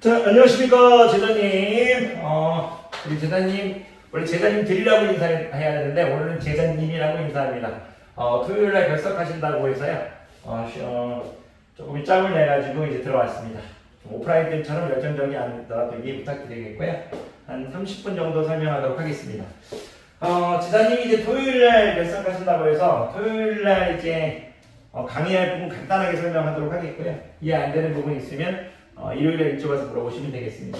자, 안녕하십니까, 제자님. 우리 제자님, 원래 제자님 드리라고 인사해야 되는데, 오늘은 제자님이라고 인사합니다. 토요일날 결석하신다고 해서요, 조금 짬을 내가지고 이제 들어왔습니다. 오프라인 때처럼 열정적이 아니더라도 이해 부탁드리겠고요. 한 30분 정도 설명하도록 하겠습니다. 제자님이 이제 토요일날 결석하신다고 해서, 토요일날 이제 강의할 부분 간단하게 설명하도록 하겠고요. 이해 안 되는 부분이 있으면 일요일에 일찍 와서 물어보시면 되겠습니다.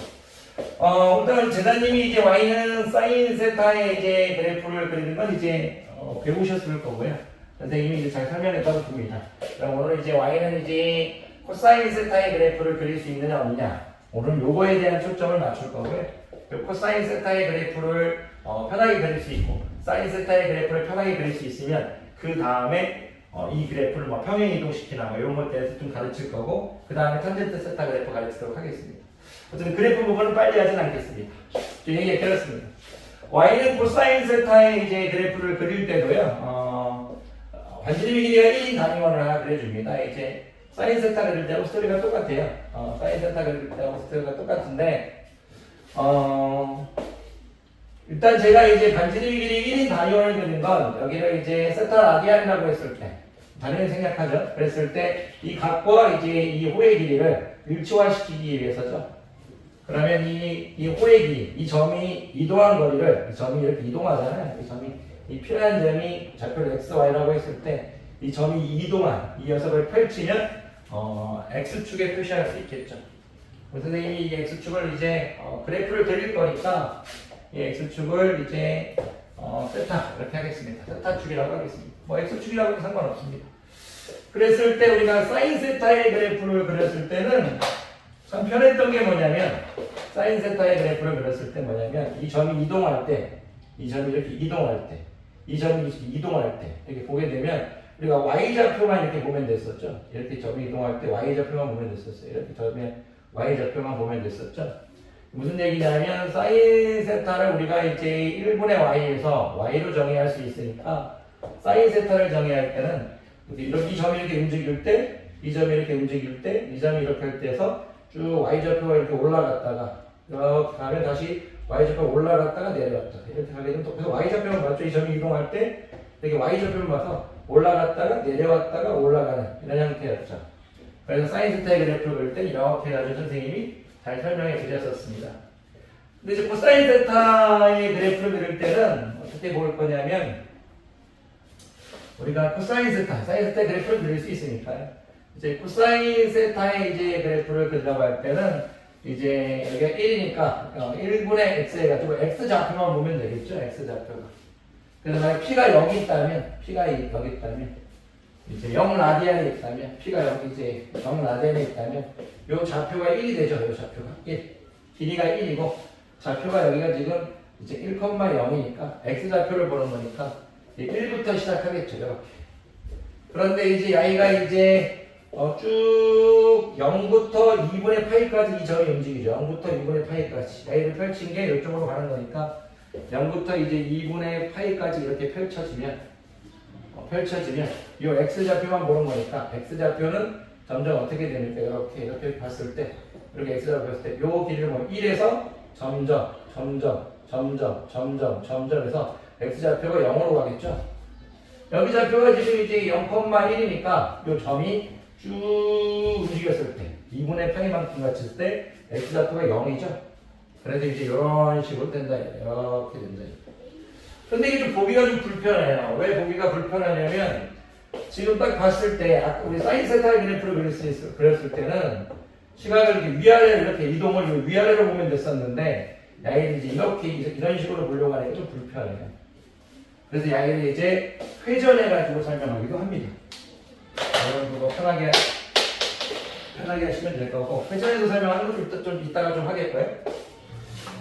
일단 제자님이 이제 Y는 사인 세타의 이제 그래프를 그리는 건 이제 배우셨을 거고요. 선생님이 이제 잘 설명했다고 봅니다. 그럼 오늘 이제 Y는 이제 코사인 세타의 그래프를 그릴 수 있느냐 없느냐. 오늘 요거에 대한 초점을 맞출 거고요. 코사인 세타의 그래프를 편하게 그릴 수 있고, 사인 세타의 그래프를 편하게 그릴 수 있으면 그 다음에 이 그래프를 평행 이동시키나 이런 것에 대해서 좀 가르칠 거고, 그 다음에 탄젠트 세타 그래프 가르치도록 하겠습니다. 어쨌든 그래프 부분은 빨리 하진 않겠습니다. 좀 얘기가 길었습니다. Y는 코사인 세타의 이제 그래프를 그릴 때도요, 반지름의 길이가 1인 단위원을 하나 그려줍니다. 이제 사인 세타 그릴 때하고 스토리가 똑같아요. 사인 세타 그릴 때하고 스토리가 똑같은데, 일단 제가 이제 반지름의 길이 1인 단위원을 그린 건 여기를 이제 세타 라디안이라고 했을 때, 단위를 생략하죠. 그랬을 때 이 각과 이제 이 호의 길이를 일치화시키기 위해서죠. 그러면 이 호의 길이, 이 점이 이동한 거리를, 이 점이 이렇게 이동하잖아요. 이 점이, 이 P라는 점이 좌표를 XY라고 했을 때 이 점이 이동한 이 녀석을 펼치면 X축에 표시할 수 있겠죠. 선생님이 이 X축을 이제 그래프를 그릴 거니까 이 X축을 이제 세타 이렇게 하겠습니다. 세타축이라고 하겠습니다. X축이라고 해도 상관없습니다. 그랬을 때 우리가 사인 세타의 그래프를 그렸을 때는 참 편했던 게 뭐냐면, 사인 세타의 그래프를 그렸을 때 뭐냐면, 이 점이 이동할 때, 이 점이 이렇게 이동할 때, 이 점이 이렇게 이동할 때 이렇게 보게 되면 우리가 Y좌표만 이렇게 보면 됐었죠. 이렇게 점이 이동할 때 Y좌표만 보면 됐었어요. 이렇게 점에 Y좌표만 보면 됐었죠. 무슨 얘기냐면, 사인 세타를 우리가 이제 1분의 Y에서 Y로 정의할 수 있으니까, 사인 세타를 정의할 때는 이렇게 이 점이 이렇게 움직일 때, 이 점이 이렇게 움직일 때, 이 점이 이렇게 할 때에서 쭉 Y좌표가 이렇게 올라갔다가 이렇게 가면 다시 Y좌표가 올라갔다가 내려갔다가 이렇게 하게 되면, 또 그래서 Y좌표가 맞죠? 이 점이 이동할 때 이렇게 Y좌표를 봐서 올라갔다가 내려갔다가 올라가는 이런 형태였죠. 그래서 사인 세타의 그래프를 그릴 때 이렇게 해가지고 선생님이 잘 설명해 드렸었습니다. 근데 이제 코사인 세타의 그래프를 그릴 때는 어떻게 볼 거냐면, 우리가 코사인 세타, 사인 세타의 그래프를 그릴 수 있으니까요. 이제 코사인 세타의 이제 그래프를 그리려고 할 때는 이제 여기가 1이니까 1분의 x 해가지고 x 좌표만 보면 되겠죠. x 좌표가. 그래서 만약 p가 0이 있다면, p가 여기 있다면, 이제 0 라디안이 있다면, p가 여기 이제 0 라디안이 있다면, 요 좌표가 1이 되죠. 요 좌표가 1. 길이가 1이고, 좌표가 여기가 지금 이제 1,0이니까, x 좌표를 보는 거니까, 1부터 시작하겠죠. 이렇게. 그런데 이제 y가 이제 쭉 0부터 2분의 파이까지 이 점이 움직이죠. 0부터 2분의 파이까지. y를 펼친 게 이쪽으로 가는 거니까, 0부터 이제 2분의 파이까지 이렇게 펼쳐지면 이 x좌표만 보는 거니까, x좌표는 점점 어떻게 됩니까? 이렇게 봤을 때, 이렇게 x좌표 봤을 때, 요 길이를 1에서 점점 해서 x좌표가 0으로 가겠죠? 여기 좌표가 지금 이제 0,1이니까 요 점이 쭉 움직였을 때, 2분의 파이만큼 같을 때 x좌표가 0이죠? 그래서 이제 이런 식으로 된다. 이렇게 된다. 근데 이게 좀 보기가 좀 불편해요. 왜 보기가 불편하냐면, 지금 딱 봤을 때, 아까 우리 사인 세타의 그래프를 그렸을 때는 시각을 이렇게 위아래로 이렇게 이동을 위아래로 보면 됐었는데, 야이를 이제 이렇게 이런 식으로 보려고 하니까 좀 불편해요. 그래서 야이를 이제 회전해가지고 설명하기도 합니다. 여러분 그거 편하게 하시면 될 거고, 회전해서 설명하는 거 좀 이따가 좀 하겠고요.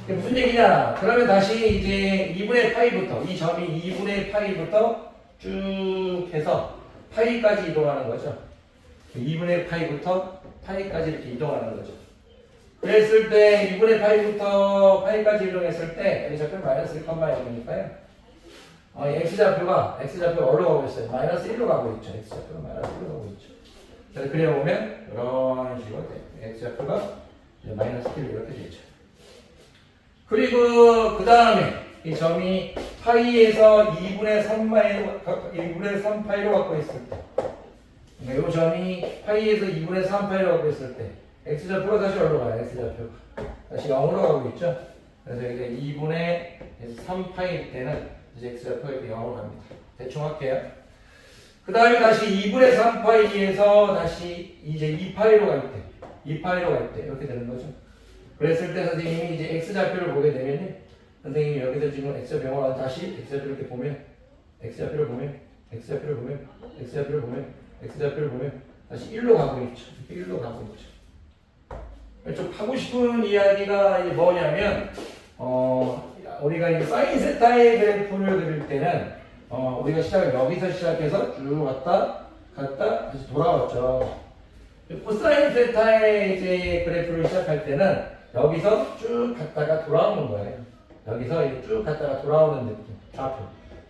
이게 무슨 얘기냐? 그러면 다시 이제 2분의 파이부터, 이 점이 2분의 파이부터 쭉 해서 파이까지 이동하는 거죠. 2분의 파이부터 파이까지 이렇게 이동하는 거죠. 그랬을 때 2분의 파이부터 파이까지 이동했을 때 여기 좌표는 마이너스 1,0이니까요. x좌표가 어디로 가고 있어요? 마이너스 1로 가고 있죠. x좌표가 마이너스 1로 가고 있죠. 그래서 그려보면 이런 식으로 돼요. x좌표가 이제 마이너스 1 이렇게 되죠. 그리고 그 다음에 이 점이 파이에서 2분의 3파이로 갖고 있을 때, 이 점이 파이에서 2분의 3파이로 갖고 있을 때, x좌표가 다시 어디로 가요? x좌표가 다시 0으로 가고 있죠. 그래서 이제 2분의 3파일 때는 이제 x좌표가 이렇게 0으로 갑니다. 대충 할게요. 그 다음에 다시 2분의 3파이에서 다시 이제 2파이로 갈 때, 2파이로 갈 때 이렇게 되는 거죠. 그랬을 때 선생님이 이제 x좌표를 보게 되면 선생님이 여기서 지금 x좌표가 다시 x좌표를 이렇게 보면 x좌표를 보면 x좌표를 보면 x좌표를 보면 x좌표를 보면 다시 1로 가고 있죠. 이렇게 1로 가고 있죠. 좀 하고 싶은 이야기가 뭐냐면 우리가 이 사인 세타의 그래프를 그릴 때는 우리가 시작을 여기서 시작해서 쭉 갔다 다시 돌아왔죠. 코사인 세타의 이제 그래프를 시작할 때는 여기서 쭉 갔다가 돌아오는 거예요. 여기서 이제 쭉 갔다가 돌아오는 느낌.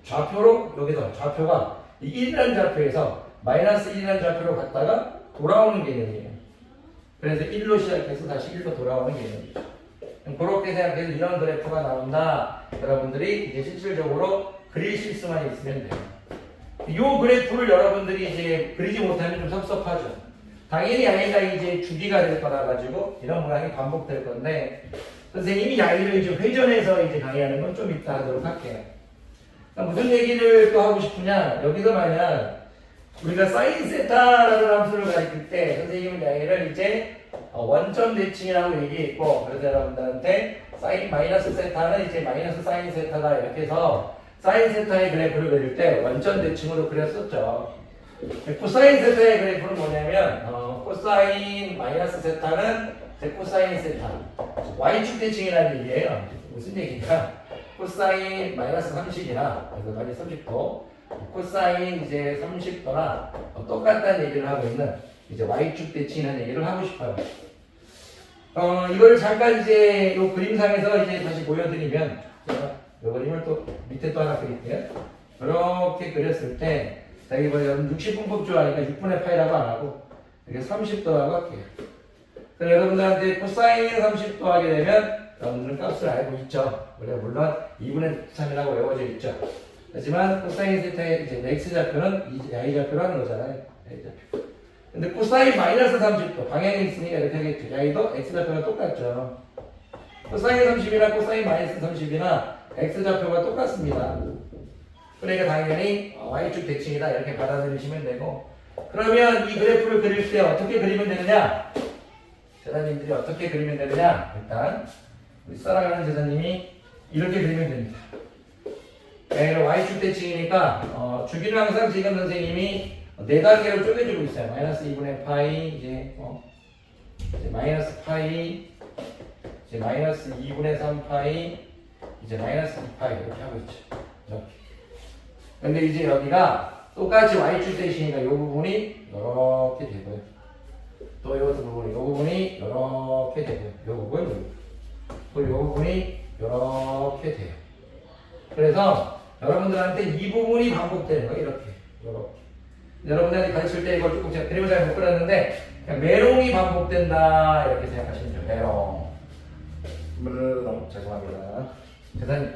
좌표로 여기서 좌표가 이 1이라는 좌표에서 마이너스 1이라는 좌표로 갔다가 돌아오는 개념이에요. 그래서 1로 시작해서 다시 1로 돌아오는 개념이죠. 그렇게 생각해서 이런 그래프가 나온다. 여러분들이 이제 실질적으로 그리실 수만 있으면 돼요. 이 그래프를 여러분들이 이제 그리지 못하면 좀 섭섭하죠. 당연히 야이가 이제 주기가 될 거라 가지고 이런 모양이 반복될 건데 선생님이 야이를 이제 회전해서 이제 강의하는 건 좀 이따 하도록 할게요. 그러니까 무슨 얘기를 또 하고 싶으냐? 여기서 만약 우리가 사인 세타라는 함수를 가르칠 때 선생님은 야이를 이제 원점 대칭이라고 얘기했고 그래서 여러분들한테 사인 마이너스 세타는 이제 마이너스 사인 세타다 이렇게 해서 사인 세타의 그래프를 그릴 때 원점 대칭으로 그렸었죠. 코사인 세타의 그래프는 뭐냐면 코사인 마이너스 세타는 코사인 세타 y축 대칭이라는 얘기예요. 무슨 얘기냐? 코사인 마이너스 30이나 그래서 마이너스 30도 코사인 이제 30도나 똑같다는 얘기를 하고 있는 이제 y축 대칭이라는 얘기를 하고 싶어요. 이걸 잠깐 이제 이 그림상에서 이제 다시 보여드리면 제가 이 그림을 또 밑에 또 하나 그릴게요. 이렇게 그렸을 때 여기 뭐 60분법 좋아하니까 6분의 파이라고 안 하고 이렇게 30도라고 할게요. 그럼 여러분들한테 코사인 30도 하게 되면 여러분들은 값을 알고 있죠. 물론 2분의 3이라고 외워져 있죠. 하지만 코사인 세타의 이제 x좌표는 이 y좌표로 하는 거잖아요. y좌표. 근데 코사인 마이너스 30도 방향이 있으니까 이렇게 하겠죠. y도 x좌표가 똑같죠. 코사인 30이나 코사인 마이너스 30이나 x좌표가 똑같습니다. 그러니까 당연히 y축 대칭이다 이렇게 받아들이시면 되고 그러면 이 그래프를 그릴 때 어떻게 그리면 되느냐? 제자님들이 어떻게 그리면 되느냐? 일단 우리 사랑하는 제자님이 이렇게 그리면 됩니다. 얘는 y축 대칭이니까 주기는 항상 지금 선생님이 4단계로 쪼개주고 있어요. 마이너스 2분의 파이 이제 마이너스 파이 이제 마이너스 2분의 3파이 이제 마이너스 2파이 이렇게 하고 있죠. 이렇게. 근데 이제 여기가 똑같이 y축 대칭이니까 이 부분이 이렇게 되고요. 또 이 부분이 이렇게 되고요. 이 부분 또 이 부분이 이렇게 돼요. 그래서 여러분들한테 이 부분이 반복되는 거예요. 이렇게. 여러분들한테 가르칠 때 이걸 조금 제가 그림을 잘 못 그렸는데 그냥 메롱이 반복된다 이렇게 생각하시면 돼요. 메롱. 죄송합니다. 재산님,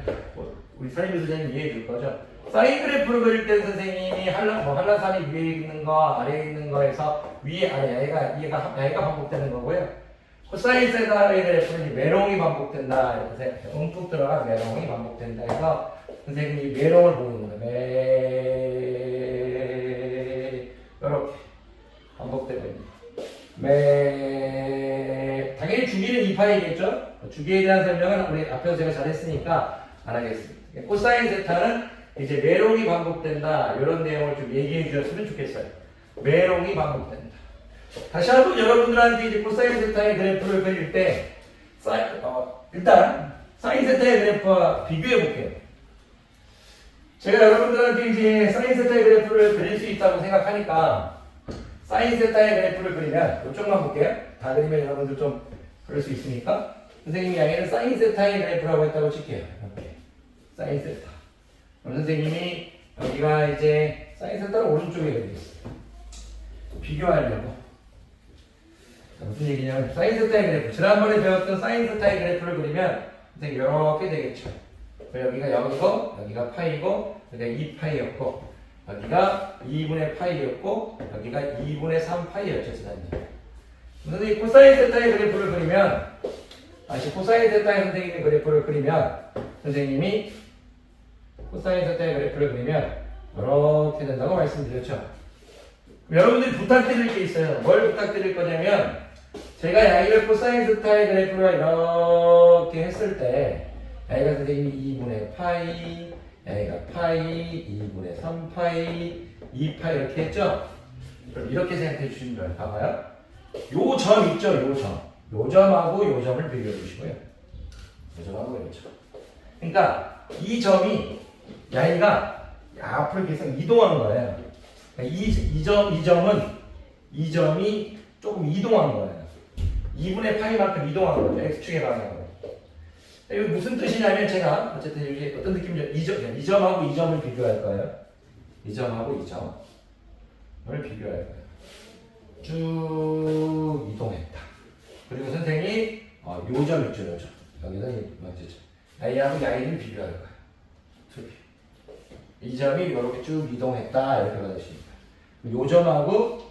우리 사인 교수님 이해해 줄 거죠? 사인 그래프를 그릴 때 선생님이 한라산이 위에 있는 거, 아래에 있는 거에서 위에, 아래, 야가 반복되는 거고요. 코사인 세타의 그래프는 메롱이 반복된다. 이렇게 생각해요. 움푹 들어가 메롱이 반복된다 해서 선생님이 메롱을 보는 거예요. 이렇게 반복되고 있는 당연히 주기는 2파이겠죠? 주기에 대한 설명은 우리 앞에서 제가 잘했으니까 안 하겠습니다. 코사인 세타는 이제 메롱이 반복된다. 이런 내용을 좀 얘기해 주셨으면 좋겠어요. 메롱이 반복된다. 다시 한번 여러분들한테 이제 코사인 세타의 그래프를 그릴 때 일단 사인 세타의 그래프와 비교해 볼게요. 제가 여러분들한테 이제 사인 세타의 그래프를 그릴 수 있다고 생각하니까 사인 세타의 그래프를 그리면 이쪽만 볼게요. 다 그리면 여러분들 좀 그릴 수 있으니까 선생님이 양에는 사인 세타의 그래프라고 했다고 칠게요. 이렇게 사인 세타. 그럼 선생님이 여기가 이제 사인 세타를 오른쪽에 그리겠어요. 비교하려고. 자, 무슨 얘기냐면 사인 세타의 그래프. 지난번에 배웠던 사인 세타의 그래프를 그리면 이렇게 되겠죠. 여기가 0이고 여기가 파이고 여기가 2파이였고 여기가 2분의 파이였고 여기가 2분의 3파이였죠. 지난번에. 선생님이 코사인 세타의 그래프를 그리면 코사인 세타의 선생님의 그래프를 그리면 선생님이 코사인 세타의 그래프를 그리면 이렇게 된다고 말씀드렸죠. 여러분들이 부탁드릴 게 있어요. 뭘 부탁드릴 거냐면 제가 여기를 코사인 세타의 그래프를 이렇게 했을 때 여기가 선생님이 2분의 파이 여기가 파이 2분의 3파이 2파이 이렇게 했죠. 그럼 이렇게 생각해 주시면 돼요. 봐봐요. 요 점 있죠. 요 점. 요 점하고 요 점을 비교해 주시고요. 요 점하고 요 점. 그러니까 이 점이 여기가 앞으로 계속 이동한 거예요. 이 점이 조금 이동한 거예요. 2분의 파이만큼 이동한 거죠. X축의 방향으로. 이거 무슨 뜻이냐면 제가 어쨌든 여기 어떤 느낌이죠? 이 점하고 이 점을 비교할 거예요. 이 점하고 이 점을 비교할 거예요. 쭉 이동했다. 그리고 선생님이 요 점 있죠, 요 점. 여기서 맞죠? A하고 Y를 비교할 거예요. 이 점이 이렇게 쭉 이동했다 이렇게 받으십니다. 요 점하고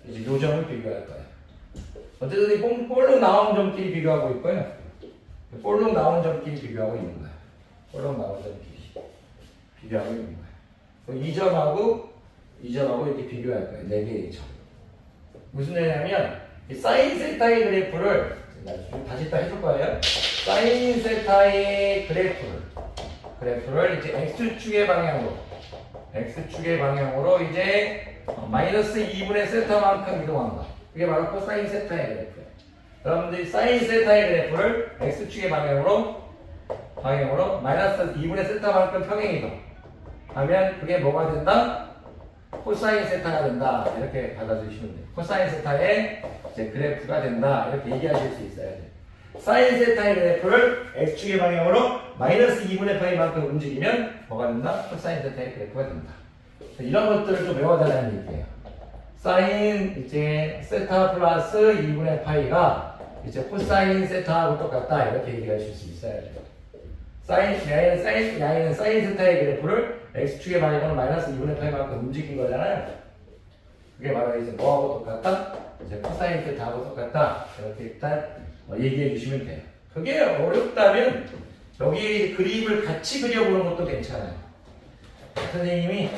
이제 요 점을 비교할 거예요. 어쨌든 볼록 나온 점끼리 비교하고 있고요. 볼록 나온 점끼리 비교하고 있는 거예요. 볼록 나온 점끼리 비교하고 있는 거예요. 이 점하고 이렇게 비교할 거예요. 네 개의 점. 무슨 얘기냐면 이 사인 세타의 그래프를 다시 또 해줄 거예요. 사인 세타의 그래프를 이제 x축의 방향으로 이제 마이너스 2분의 세타만큼 이동한다. 그게 바로 코사인 세타의 그래프예요. 여러분들이 사인 세타의 그래프를 x축의 방향으로 마이너스 2분의 세타만큼 평행이동 하면 그게 뭐가 된다? 코사인 세타가 된다. 이렇게 받아주시면 돼요. 코사인 세타의 이제 그래프가 된다. 이렇게 얘기하실 수 있어야 돼요. 사인 세타의 그래프를 x축의 방향으로 마이너스 2분의 파이만큼 움직이면 뭐가 된다? 코사인 세타의 그래프가 된다. 이런 것들을 좀 외워달라는 얘기예요. 사인 이제 세타 플러스 2분의 파이가 이제 코사인 세타하고 똑같다. 이렇게 얘기하실 수 있어야 돼요. 야는 사인 세타의 그래프를 x축의 방향으로 마이너스 2분의 파이만큼 움직인 거잖아요. 그게 바로 이제 뭐하고 똑같다? 이제 코사인 세타하고 똑같다. 이렇게 일단 얘기해 주시면 돼요. 그게 어렵다면 여기 그림을 같이 그려보는 것도 괜찮아요. 선생님이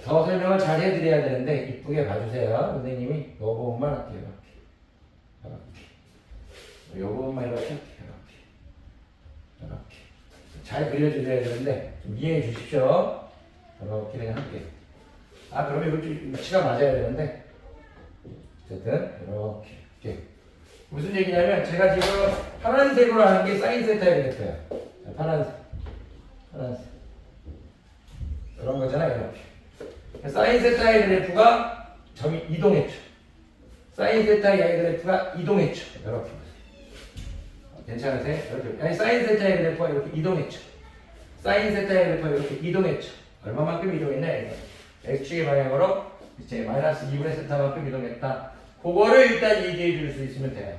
더 설명을 잘 해드려야 되는데 이쁘게 봐주세요. 선생님이 요 부분만 할게요. 이렇게. 요 부분만 이렇게. 잘 그려주셔야 되는데 좀 이해해 주십시오. 이렇게 그냥 할게요. 그러면 이거 위치가 맞아야 되는데 어쨌든 이렇게. 무슨 얘기냐면 제가 지금 파란색으로 하는 게 사인 세타의 그래프예요. 파란색 이런 거잖아요. 이렇게 사인 세타의 그래프가 점이 이동했죠. 사인 세타의 그래프가 이동했죠. 이렇게. 괜찮으세요? 이렇게. 아니, 사인 세타의 그래프가 이렇게 이동했죠. 사인 세타의 그래프가 이렇게 이동했죠. 얼마만큼 이동했냐, 이거. x축의 방향으로 이제 마이너스 2분의 세타만큼 이동했다. 그거를 일단 얘기해 줄 수 있으면 돼요.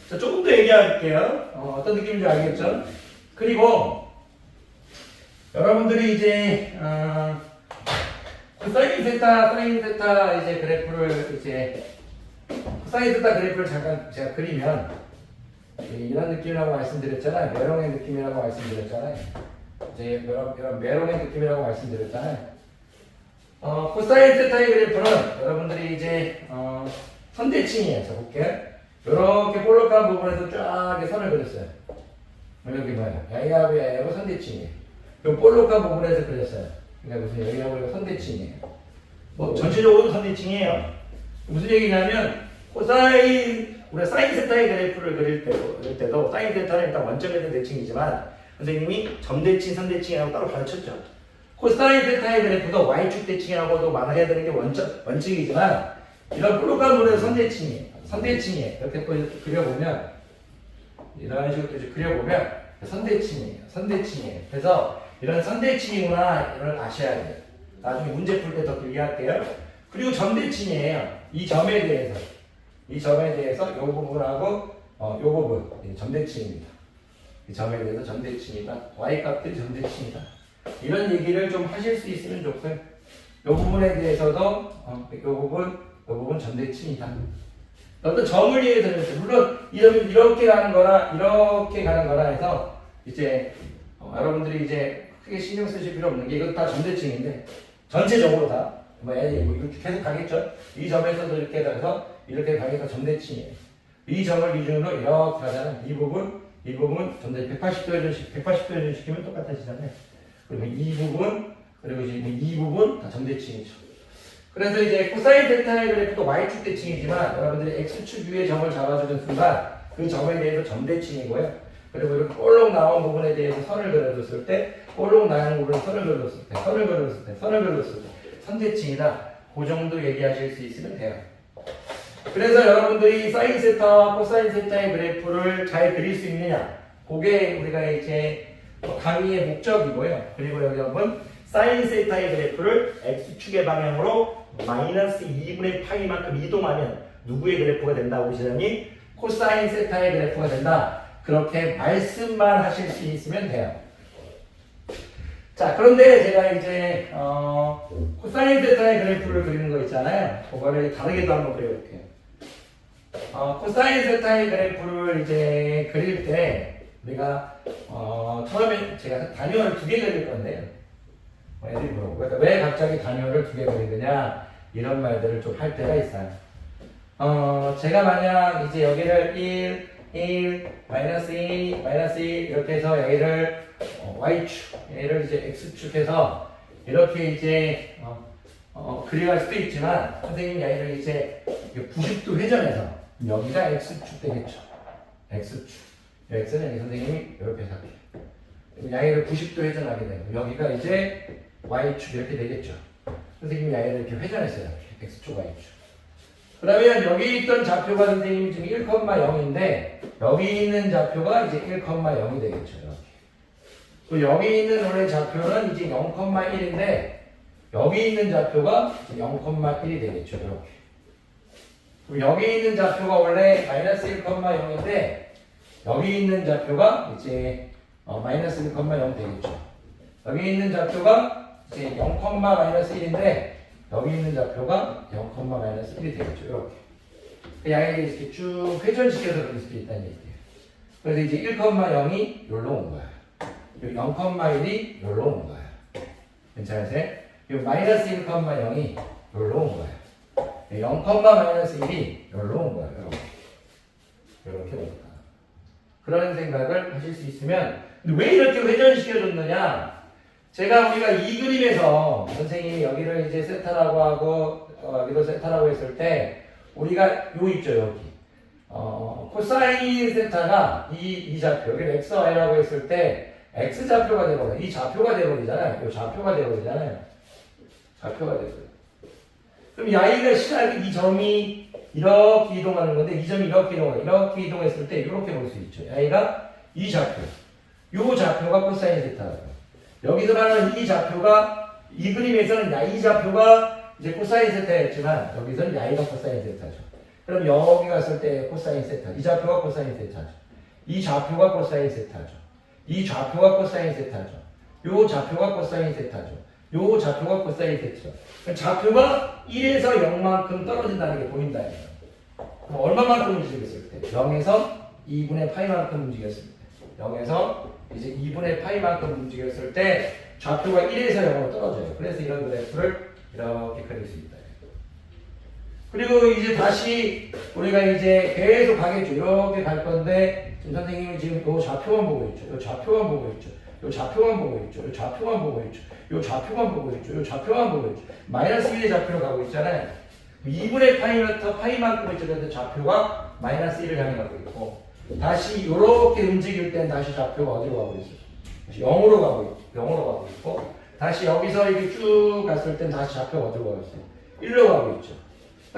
자, 조금 더 얘기할게요. 어떤 느낌인지 알겠죠? 그리고 여러분들이 이제 그 사인 세타 이제 그래프를 이제 사인 세타 그래프를 잠깐 제가 그리면 이런 느낌이라고 말씀드렸잖아요. 메롱의 느낌이라고 말씀드렸잖아요. 이제 이런 메롱의 느낌이라고 말씀드렸잖아요. 코사인 세타의 그래프는 여러분들이 이제 선대칭이에요. 자, 볼게요. 이렇게 볼록한 부분에서 쫙 선을 그렸어요. 여기 뭐예요? 야이하고 선대칭이에요. 이 볼록한 부분에서 그렸어요. 그러니까 무슨 여기하고 이거 선대칭이에요. 뭐 전체적으로 선대칭이에요. 무슨 얘기냐면 우리가 사인 세타의 그래프를 그릴 때도 사인 세타는 일단 원점에서 대칭이지만 선생님이 점대칭, 선대칭이라고 따로 가르쳤죠. 코사인 세타의 그래프도 y축 대칭이라고도 말해야 되는 게 원칙이지만 이런 볼록한 부분에서 선대칭이에요. 이렇게 또 그려보면 이런 식으로 이제 그려보면 선대칭이에요. 그래서 이런 선대칭이구나 이걸 아셔야 돼요. 나중에 문제 풀 때 더 길게 할게요. 그리고 점대칭이에요. 이 점에 대해서. 이 점에 대해서 이 부분하고 이 부분. 점대칭입니다. 이 점에 대해서 점대칭이다. y값들이 점대칭이다. 이런 얘기를 좀 하실 수 있으면 좋고요. 이 부분에 대해서도 이 부분 점대칭이다. 어떤 점을 이해해서 물론 이렇게 가는 거나 이렇게 가는 거나 해서 이제 여러분들이 이제 크게 신경 쓰실 필요 없는 게 이거 다 점대칭인데 전체적으로 다 이렇게 계속 가겠죠. 이 점에서도 이렇게 가서 이렇게 가니까 점대칭이에요. 이 점을 기준으로 이렇게 가잖아요. 이 부분 점대 180도 회전 시키면 똑같아지잖아요. 그리고 이 부분 그리고 이제 이 부분 다 점대칭이죠. 그래서 이제 코사인 세타의 그래프도 y축 대칭이지만 여러분들이 x축 위에 점을 잡아주는 순간 그 점에 대해서 점대칭이고요. 그리고 이렇게 볼록 나온 부분에 대해서 선을 그려줬을 때 볼록 나온 부분에 선을 그려줬을 때 선대칭이다. 그 정도 얘기하실 수 있으면 돼요. 그래서 여러분들이 사인 세타와 코사인 세타의 그래프를 잘 그릴 수 있느냐, 그게 우리가 이제 강의의 목적이고요. 그리고 여기 한번 사인 세타의 그래프를 x축의 방향으로 마이너스 2분의 파이만큼 이동하면 누구의 그래프가 된다고 보시더니 코사인 세타의 그래프가 된다. 그렇게 말씀만 하실 수 있으면 돼요. 자, 그런데 제가 이제 코사인 세타의 그래프를 그리는 거 있잖아요. 그거를 다르게도 한번 그려볼게요. 코사인 세타의 그래프를 이제 그릴 때 우리가 처음에 제가 단위를 2개 그릴 건데요. 애들이 물어보고 왜 갑자기 단위를 2개 그리느냐 이런 말들을 좀 할 때가 있어요. 제가 만약 이제 여기를 1, 마이너스 2, 마이너스 2 이렇게 해서 여기를 y축, 얘를 이제 x축해서 이렇게 이제 그려갈 수도 있지만 선생님이 얘를 이제 90도 회전해서 여기가 x축 되겠죠. x축. x는 이 선생님이 이렇게 해석해요. 양의를 90도 회전하게 되고 여기가 이제 y축 이렇게 되겠죠. 선생님이 양의를 이렇게 회전했어요. 이렇게 x축, y축. 그러면 여기 있던 좌표가 선생님이 지금 1,0인데 여기 있는 좌표가 이제 1,0이 되겠죠. 이렇게. 또 여기 있는 원래 좌표는 이제 0,1인데 여기 있는 좌표가 0,1이 되겠죠. 이렇게. 그럼 여기 있는 좌표가 원래 마이너스 1,0인데 여기 있는 좌표가 이제 마이너스 1,0 되겠죠. 여기 있는 좌표가 이제 0,-1인데 여기 있는 좌표가 0,-1이 되겠죠. 이렇게. 그 양에게 이렇게 쭉 회전시켜서 그릴 수도 있다는 얘기예요. 그래서 이제 1,0이 여기로 온 거야. 0,1이 여기로 온 거야. 괜찮으세요? 이 마이너스 1,0이 여기로 온 거야. 0,-1이 여기로 온 거야. 이렇게 옵니다. 그런 생각을 하실 수 있으면, 근데 왜 이렇게 회전시켜줬느냐? 우리가 이 그림에서 선생님이 여기를 이제 세타라고 하고 여기도 세타라고 했을 때 우리가 요 있죠, 여기 코사인 세타가 이 좌표 여기를 x, y라고 했을 때 x 좌표가 되버려. 이 좌표가 되버리잖아요. 이 좌표가 되버리잖아요. 좌표가 되버려. 그럼 y가 시작 이 점이 이렇게 이동하는 건데 이 점이 이렇게 이동하는 이렇게 이동했을 때 이렇게 볼 수 있죠. y가 이 좌표, 요 좌표가 코사인 세타예요. 여기서 말하는 이 좌표가 이 그림에서는 이 좌표가 이제 코사인 세타였지만 여기서는 y가 코사인 세타죠. 그럼 여기 갔을 때 코사인 세타, 이 좌표가 코사인 세타죠. 이 좌표가 코사인 세타죠. 이 좌표가 코사인 세타죠. 요 좌표가 코사인 세타죠. 요 좌표가 코사인 세타죠. 그럼 좌표가 1에서 0만큼 떨어진다는 게 보인다. 그럼 얼마만큼 움직였을 때? 0에서 2분의 파이만큼 움직였을 때. 0에서 이제 2분의 파이만큼 움직였을 때 좌표가 1에서 0으로 떨어져요. 그래서 이런 그래프를 이렇게 그릴 수 있다. 그리고 이제 다시 우리가 이제 계속 가겠죠. 이렇게 갈 건데 지금 선생님이 지금 요 좌표만 보고 있죠. 요 좌표만 보고 있죠. 요 좌표만 보고 있죠. 요 좌표만 보고 있죠. 요 좌표만 보고 있죠. 요 좌표만 보고 있죠. 마이너스 1의 좌표로 가고 있잖아요. 2분의 파이만큼 있죠. 그런데 좌표가 마이너스 1을 향해 가고 있고 다시 이렇게 움직일 땐 다시 좌표가 어디로 가고 있어요? 다시 0으로 가고 있고 0으로 가고 있고 다시 여기서 이렇게 쭉 갔을 땐 다시 좌표가 어디로 가고 있어요? 1로 가고 있죠.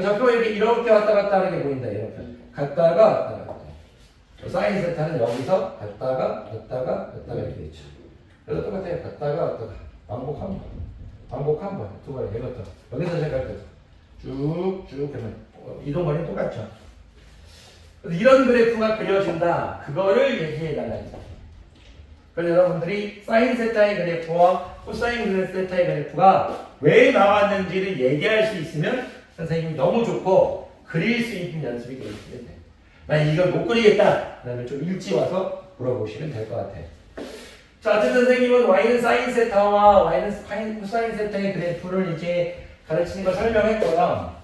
좌표가 이렇게 왔다 갔다 하는 게 보인다. 이렇게 갔다가 왔다 갔다. 사인 세타는 여기서 갔다가 이렇게 되죠. 그래서 똑같아요. 갔다가 왔다가 반복 한 번 두 번 이것도 여기서 시작할 때도 쭉쭉 그러면 이동거리는 똑같죠. 그래서 이런 그래프가 그려진다. 그거를 얘기해 달라는 거죠. 그래서 여러분들이 사인 세타의 그래프와 코사인 세타의 그래프가 왜 나왔는지를 얘기할 수 있으면 선생님이 너무 좋고 그릴 수 있는 연습이 되겠습니다. 만약 이걸 못 그리겠다 그러면 좀 일찍 와서 물어보시면 될 것 같아요. 자, 어쨌든 선생님은 y는 사인 세타와 y는 코사인 세타의 그래프를 이제 가르치는 걸 설명했고요.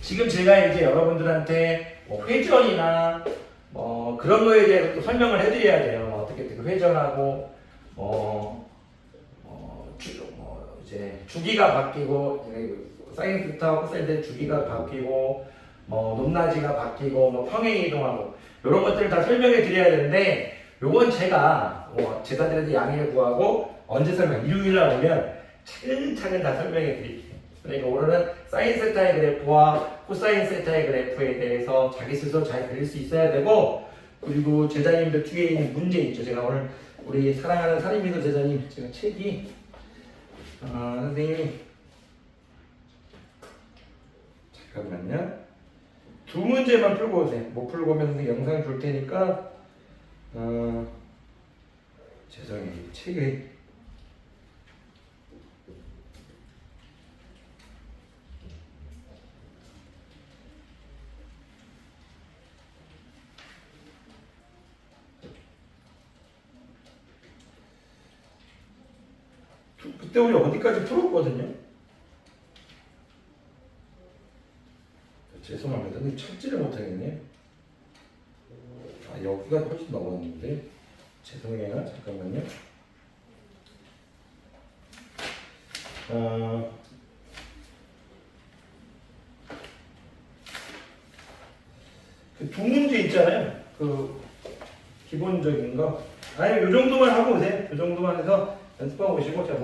지금 제가 이제 여러분들한테 뭐 회전이나 그런 거에 대해서 또 설명을 해드려야 돼요. 어떻게 회전하고 이제 주기가 바뀌고 사인 세타와 코사인 세타 주기가 바뀌고 높낮이가 바뀌고 평행 이동하고 이런 것들을 다 설명해 드려야 되는데 요건 제가 제자들한테 양해를 구하고 언제 일요일 날 오면 차근차근 다 설명해 드릴게요. 그러니까 오늘은 사인 세타의 그래프와 코사인 세타의 그래프에 대해서 자기 스스로 잘 그릴 수 있어야 되고 그리고 제자님들 뒤에 있는 문제 있죠. 제가 오늘 우리 사랑하는 사립미도 제자님 제가 책이 선생님이 잠깐만요. 두 문제만 풀고 오세요. 못 풀고 오면 선생님 영상 줄 테니까 죄송해요. 책이 그때 우리 어디까지 풀었거든요? 죄송합니다. 근데 찾지를 못하겠네. 여기가 훨씬 넘었는데. 죄송해요. 잠깐만요. 그 두 문제 있잖아요. 그 기본적인 거. 아니, 요 정도만 하고 오세요. 요 정도만 해서 연습하고 오시고, 제가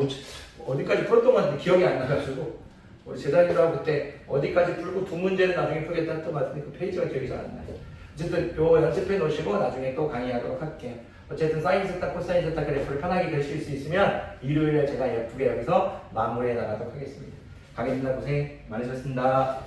어디까지 풀었던 것 같은데 기억이 안 나가지고, 우리 제자님하고 그때 어디까지 풀고 두 문제는 나중에 풀겠다 했던 것 같은데 그 페이지가 기억이 잘 안 나요. 어쨌든 요 연습해 놓으시고 나중에 또 강의하도록 할게요. 어쨌든 사인 세타, 코사인 세타 그래프를 편하게 그리실 수 있으면 일요일에 제가 예쁘게 여기서 마무리해 나가도록 하겠습니다. 강의 듣느라 고생 많으셨습니다.